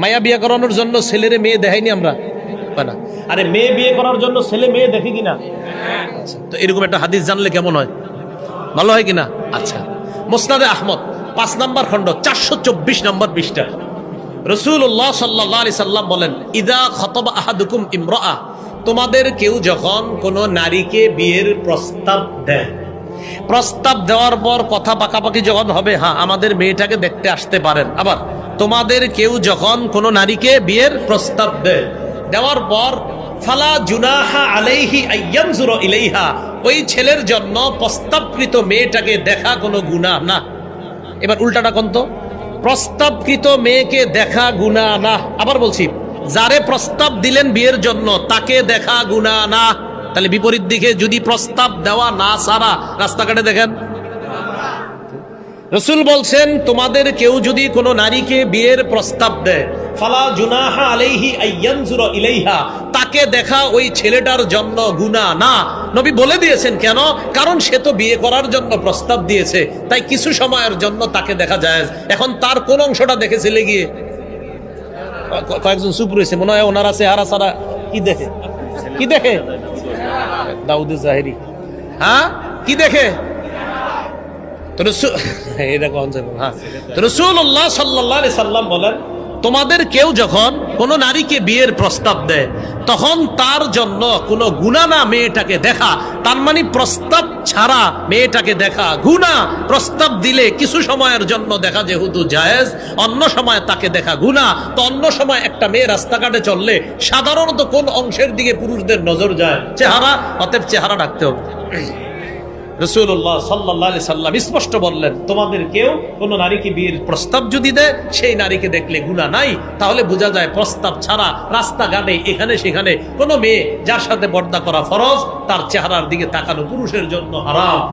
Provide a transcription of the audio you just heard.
মায়া বিয়ে করানোর জন্য ছেলেরে মেয়ে দেখাইনি আমরা না? আরে মেয়ে বিয়ে করার জন্য ছেলে মেয়ে দেখে কিনা? আচ্ছা, তো এরকম একটা হাদিস জানলে কেমন হয়? ভালো হয় কিনা? আচ্ছা, মুসনাদে আহমদ 5 নম্বর খণ্ড 424 নম্বর পৃষ্ঠা রাসূলুল্লাহ সাল্লাল্লাহু আলাইহি সাল্লাম বলেন, ইদা খাতাবা আহাদুকুম ইমরাআ, তোমাদের কেউ যখন কোনো নারীকে বিয়ের প্রস্তাব দেয়, প্রস্তাব দেওয়ার পর কথা পাকাপাকি যখন হবে, হ্যাঁ আমাদের মেয়েটাকে দেখতে আসতে পারেন, আবার তোমাদের কেউ যখন কোনো নারীকে বিয়ের প্রস্তাব দেয়, দেওয়ার পর ফালা জুনাহা আলাইহি আইয়ানজুরা ইলাইহা, ওই ছেলের জন্য প্রস্তাবকৃত মেয়েটাকে দেখা কোনো গুনাহ না। এবার উল্টাটা কোন তো, প্রস্তাবকৃত মেয়েকে দেখা গুনাহ না। আবার বলছি, যারে প্রস্তাব দিলেন বিয়ের জন্য তাকে দেখা গুনাহ না। তাহলে বিপরীত দিকে যদি প্রস্তাব দেওয়া না সারা রাস্তাঘাটে দেখেন, রাসূল বলছেন তোমাদের কেউ যদি কোনো নারীকে বিয়ের প্রস্তাব দেয়, ফালা জুনাহা আলাইহি আইয়ানজুরা ইলাইহা, তাকে দেখা ওই ছেলেটার জন্য গুনাহ না। নবী বলে দিয়েছেন কেন? কারণ সে তো বিয়ে করার জন্য প্রস্তাব দিয়েছে, তাই কিছু সময়ের জন্য তাকে দেখা যায়। এখন তার কোন অংশটা দেখে ছেলে গিয়ে কয়েকজন চুপ রয়েছে, মনে হয় ওনারা চেহারা ছাড়া কি দেখে? কি দেখে? দাউদে জাহেরি, হ্যাঁ কি দেখে? রাসূলুল্লাহ সাল্লাল্লাহু আলাইহি সাল্লাম বলেন, তোমাদের কেউ যখন কোন নারীকে বিয়ের প্রস্তাব দেয় তখন তার জন্য কোনো গুনাহ না মেয়েটাকে দেখা। তার মানে প্রস্তাব ছাড়া মেয়েটাকে দেখা গুনাহ, প্রস্তাব দিলে কিছু সময়ের জন্য দেখা যেহেতু জায়েজ, অন্য সময় তাকে দেখা গুনাহ। তো অন্য সময় একটা মেয়ে রাস্তাঘাটে চললে সাধারণত কোন অংশের দিকে পুরুষদের নজর যায়? চেহারা, অতএব চেহারা রাখতে হবে। রাসূলুল্লাহ সাল্লাল্লাহু আলাইহি সাল্লাম স্পষ্ট বললেন, তোমাদের কেউ কোন নারীকে বিয়ের প্রস্তাব যদি দেয় সেই নারীকে দেখলে গুনাহ নাই। তাহলে বোঝা যায় প্রস্তাব ছাড়া রাস্তাঘাটে এখানে সেখানে কোন মেয়ে যার সাথে পর্দা করা ফরজ, তার চেহারার দিকে তাকানো পুরুষের জন্য হারাম।